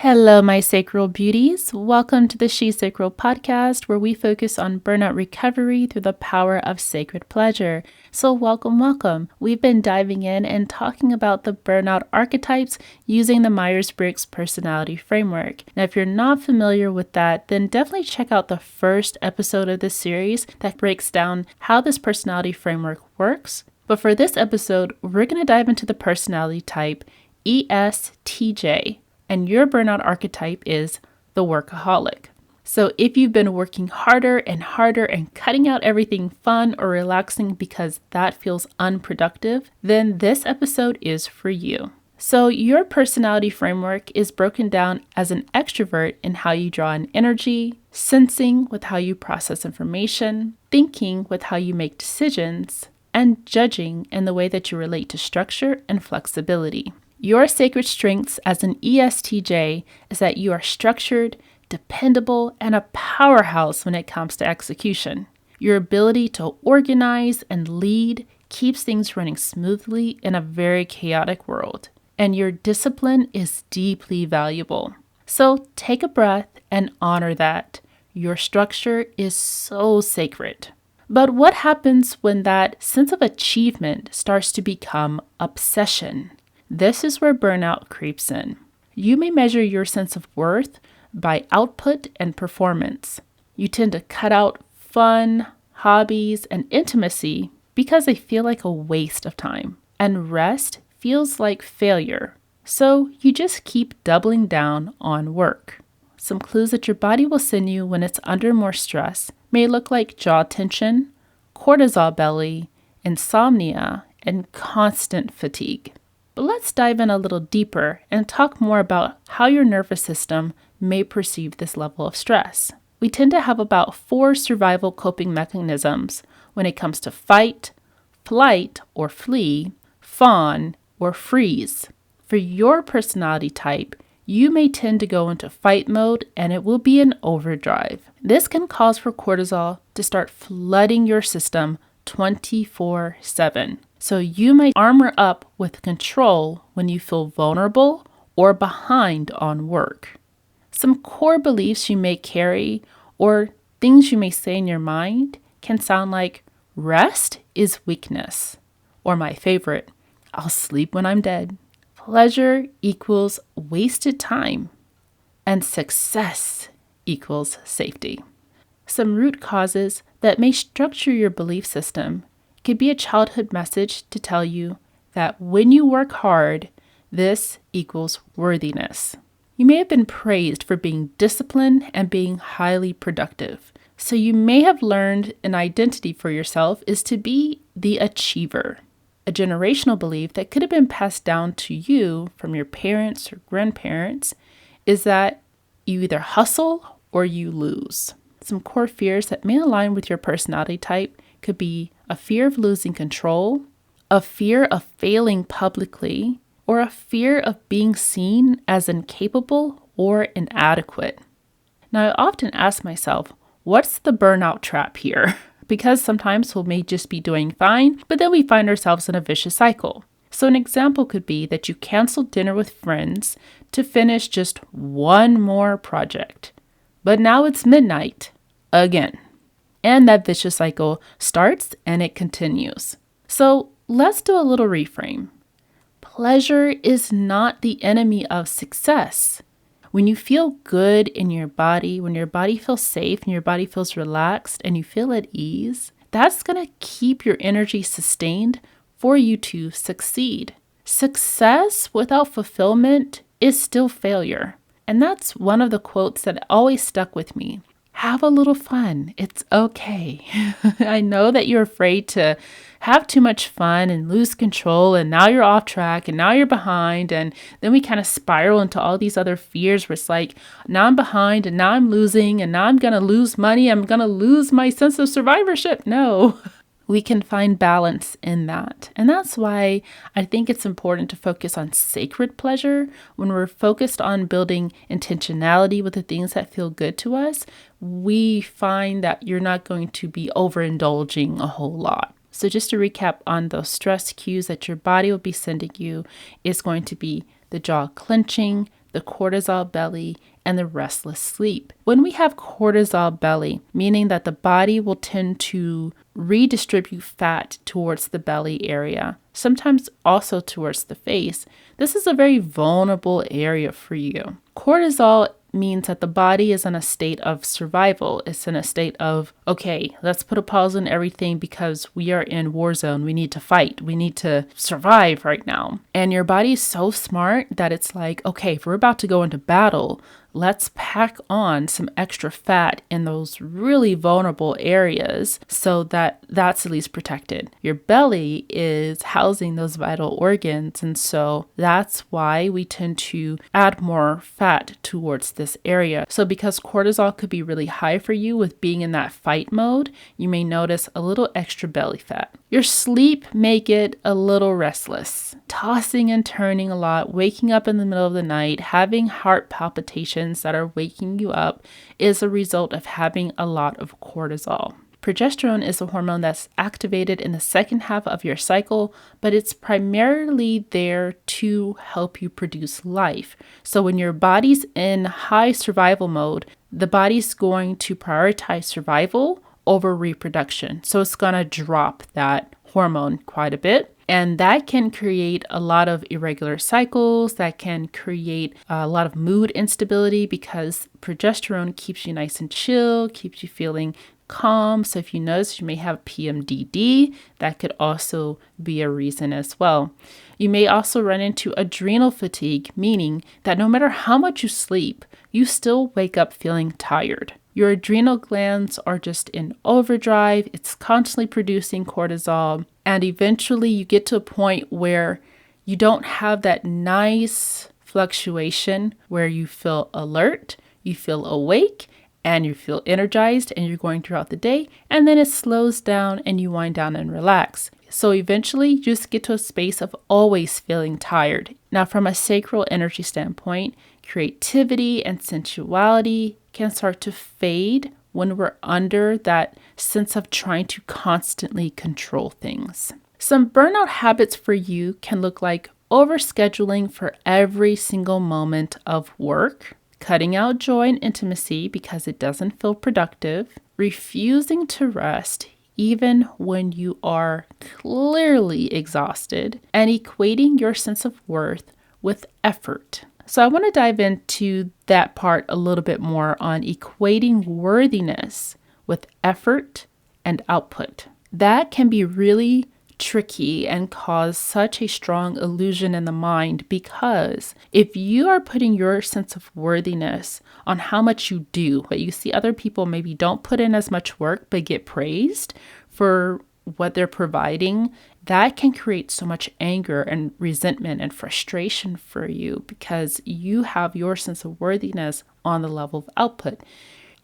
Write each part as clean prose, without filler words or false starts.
Hello, my sacral beauties. Welcome to the She Sacral podcast, where we focus on burnout recovery through the power of sacred pleasure. So welcome. We've been diving in and talking about the burnout archetypes using the Myers-Briggs personality framework. Now, if you're not familiar with that, then definitely check out the first episode of this series that breaks down how this personality framework works. But for this episode, we're going to dive into the personality type ESTJ. And your burnout archetype is the workaholic. So if you've been working harder and cutting out everything fun or relaxing because that feels unproductive, then this episode is for you. So your personality framework is broken down as an extrovert in how you draw in energy, sensing with how you process information, thinking with how you make decisions, and judging in the way that you relate to structure and flexibility. Your sacred strengths as an ESTJ is that you are structured, dependable, and a powerhouse when it comes to execution. Your ability to organize and lead keeps things running smoothly in a very chaotic world. And your discipline is deeply valuable. So take a breath and honor that. Your structure is so sacred. But what happens when that sense of achievement starts to become obsession? This is where burnout creeps in. You may measure your sense of worth by output and performance. You tend to cut out fun, hobbies, and intimacy because they feel like a waste of time. And rest feels like failure. So you just keep doubling down on work. Some clues that your body will send you when it's under more stress may look like jaw tension, cortisol belly, insomnia, and constant fatigue. But let's dive in a little deeper and talk more about how your nervous system may perceive this level of stress. We tend to have about 4 survival coping mechanisms when it comes to fight, flight or flee, fawn, or freeze. For your personality type, you may tend to go into fight mode and it will be in overdrive. This can cause for cortisol to start flooding your system 24/7. So you might armor up with control when you feel vulnerable or behind on work. Some core beliefs you may carry or things you may say in your mind can sound like rest is weakness, or my favorite, I'll sleep when I'm dead. Pleasure equals wasted time, and success equals safety. Some root causes that may structure your belief system could be a childhood message to tell you that when you work hard, this equals worthiness. You may have been praised for being disciplined and being highly productive. So you may have learned an identity for yourself is to be the achiever. A generational belief that could have been passed down to you from your parents or grandparents is that you either hustle or you lose. Some core fears that may align with your personality type could be a fear of losing control, a fear of failing publicly, or a fear of being seen as incapable or inadequate. Now, I often ask myself, what's the burnout trap here? Because sometimes we may just be doing fine, but then we find ourselves in a vicious cycle. So an example could be that you cancel dinner with friends to finish just one more project. But now it's midnight again. And that vicious cycle starts and it continues. So let's do a little reframe. Pleasure is not the enemy of success. When you feel good in your body, when your body feels safe and your body feels relaxed and you feel at ease, that's going to keep your energy sustained for you to succeed. Success without fulfillment is still failure. And that's one of the quotes that always stuck with me. Have a little fun. It's okay. I know that you're afraid to have too much fun and lose control, and now you're off track and now you're behind, and then we kind of spiral into all these other fears where it's like, now I'm behind and now I'm losing and now I'm going to lose money. I'm going to lose my sense of survivorship. No. We can find balance in that. And that's why I think it's important to focus on sacred pleasure. When we're focused on building intentionality with the things that feel good to us, we find that you're not going to be overindulging a whole lot. So just to recap on those stress cues that your body will be sending you is going to be the jaw clenching, the cortisol belly, and the restless sleep. When we have cortisol belly, meaning that the body will tend to redistribute fat towards the belly area, sometimes also towards the face, this is a very vulnerable area for you. Cortisol means that the body is in a state of survival. It's in a state of, okay, let's put a pause on everything because we are in war zone. We need to fight. We need to survive right now. And your body is so smart that it's like, okay, if we're about to go into battle, let's pack on some extra fat in those really vulnerable areas so that that's at least protected. Your belly is housing those vital organs, and so that's why we tend to add more fat towards this area. So because cortisol could be really high for you with being in that fight mode, you may notice a little extra belly fat. Your sleep may get a little restless, tossing and turning a lot, waking up in the middle of the night, having heart palpitations that are waking you up is a result of having a lot of cortisol. Progesterone is a hormone that's activated in the second half of your cycle, but it's primarily there to help you produce life. So when your body's in high survival mode, the body's going to prioritize survival over reproduction. So it's going to drop that hormone quite a bit. And that can create a lot of irregular cycles, that can create a lot of mood instability because progesterone keeps you nice and chill, keeps you feeling calm. So if you notice you may have PMDD, that could also be a reason as well. You may also run into adrenal fatigue, meaning that no matter how much you sleep, you still wake up feeling tired. Your adrenal glands are just in overdrive. It's constantly producing cortisol. And eventually you get to a point where you don't have that nice fluctuation where you feel alert, you feel awake, and you feel energized and you're going throughout the day. And then it slows down and you wind down and relax. So eventually you just get to a space of always feeling tired. Now, from a sacral energy standpoint, creativity and sensuality can start to fade when we're under that sense of trying to constantly control things. Some burnout habits for you can look like overscheduling for every single moment of work, cutting out joy and intimacy because it doesn't feel productive, refusing to rest even when you are clearly exhausted, and equating your sense of worth with effort. So I want to dive into that part a little bit more on equating worthiness with effort and output. That can be really tricky and cause such a strong illusion in the mind because if you are putting your sense of worthiness on how much you do, but you see other people maybe don't put in as much work but get praised for what they're providing, that can create so much anger and resentment and frustration for you because you have your sense of worthiness on the level of output.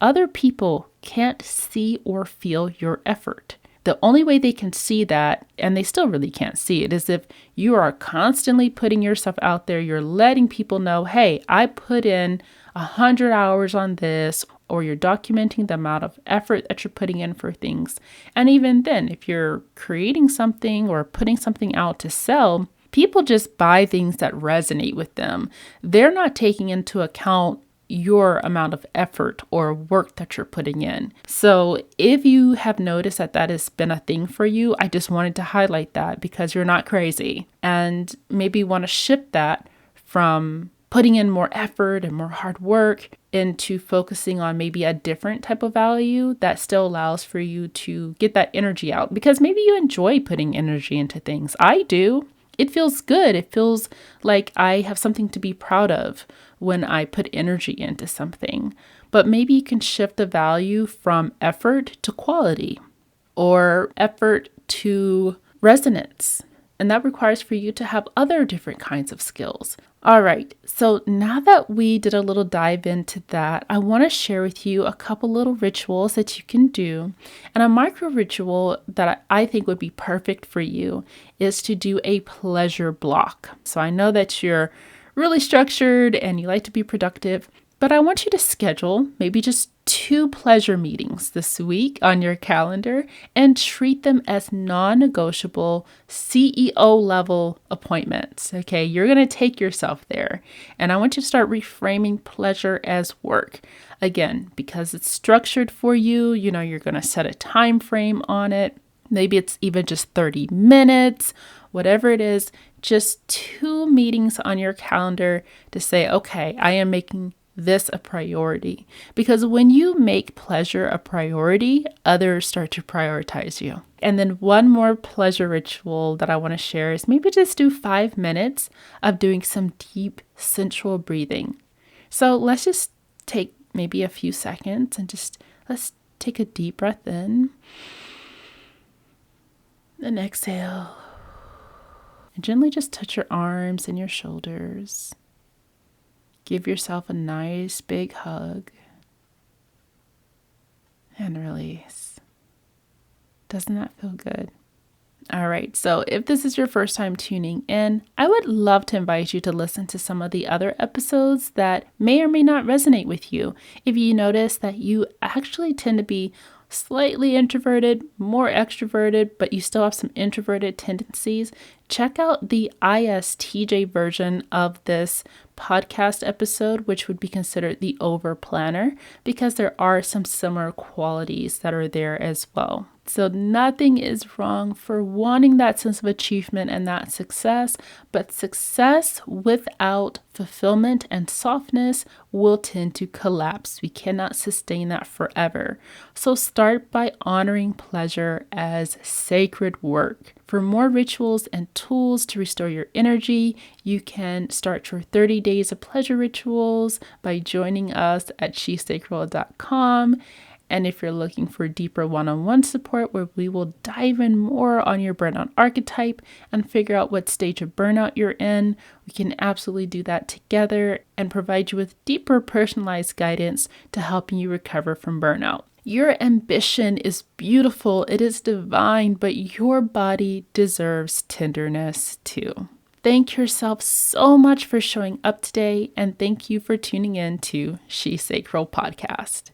Other people can't see or feel your effort. The only way they can see that, and they still really can't see it, is if you are constantly putting yourself out there, you're letting people know, hey, I put in 100 hours on this, or you're documenting the amount of effort that you're putting in for things. And even then, if you're creating something or putting something out to sell, people just buy things that resonate with them. They're not taking into account your amount of effort or work that you're putting in. So if you have noticed that that has been a thing for you, I just wanted to highlight that because you're not crazy, and maybe want to shift that from putting in more effort and more hard work into focusing on maybe a different type of value that still allows for you to get that energy out, because maybe you enjoy putting energy into things. I do. It feels good. It feels like I have something to be proud of when I put energy into something. But maybe you can shift the value from effort to quality or effort to resonance. And that requires for you to have other different kinds of skills. All right, so now that we did a little dive into that, I want to share with you a couple little rituals that you can do. And a micro ritual that I think would be perfect for you is to do a pleasure block. So I know that you're really structured and you like to be productive, But I want you to schedule maybe just 2 pleasure meetings this week on your calendar and treat them as non-negotiable CEO level appointments. Okay, you're going to take yourself there. And I want you to start reframing pleasure as work. Again, because it's structured for you, you're going to set a time frame on it. Maybe it's even just 30 minutes, whatever it is, just 2 meetings on your calendar to say, okay, I am making this a priority. Because when you make pleasure a priority, others start to prioritize you. And then one more pleasure ritual that I want to share is maybe just do 5 minutes of doing some deep sensual breathing. So let's just take maybe a few seconds and let's take a deep breath in and exhale. And gently just touch your arms and your shoulders. Give yourself a nice big hug and release. Doesn't that feel good? All right, so if this is your first time tuning in, I would love to invite you to listen to some of the other episodes that may or may not resonate with you. If you notice that you actually tend to be slightly introverted, more extroverted, but you still have some introverted tendencies, check out the ESTJ version of this podcast episode, which would be considered the over planner, because there are some similar qualities that are there as well. So nothing is wrong for wanting that sense of achievement and that success, but success without fulfillment and softness will tend to collapse. We cannot sustain that forever. So start by honoring pleasure as sacred work. For more rituals and tools to restore your energy, you can start your 30 days of pleasure rituals by joining us at shesacred.com. And if you're looking for deeper one-on-one support where we will dive in more on your burnout archetype and figure out what stage of burnout you're in, we can absolutely do that together and provide you with deeper personalized guidance to help you recover from burnout. Your ambition is beautiful, it is divine, but your body deserves tenderness too. Thank yourself so much for showing up today, and thank you for tuning in to She Sacred Podcast.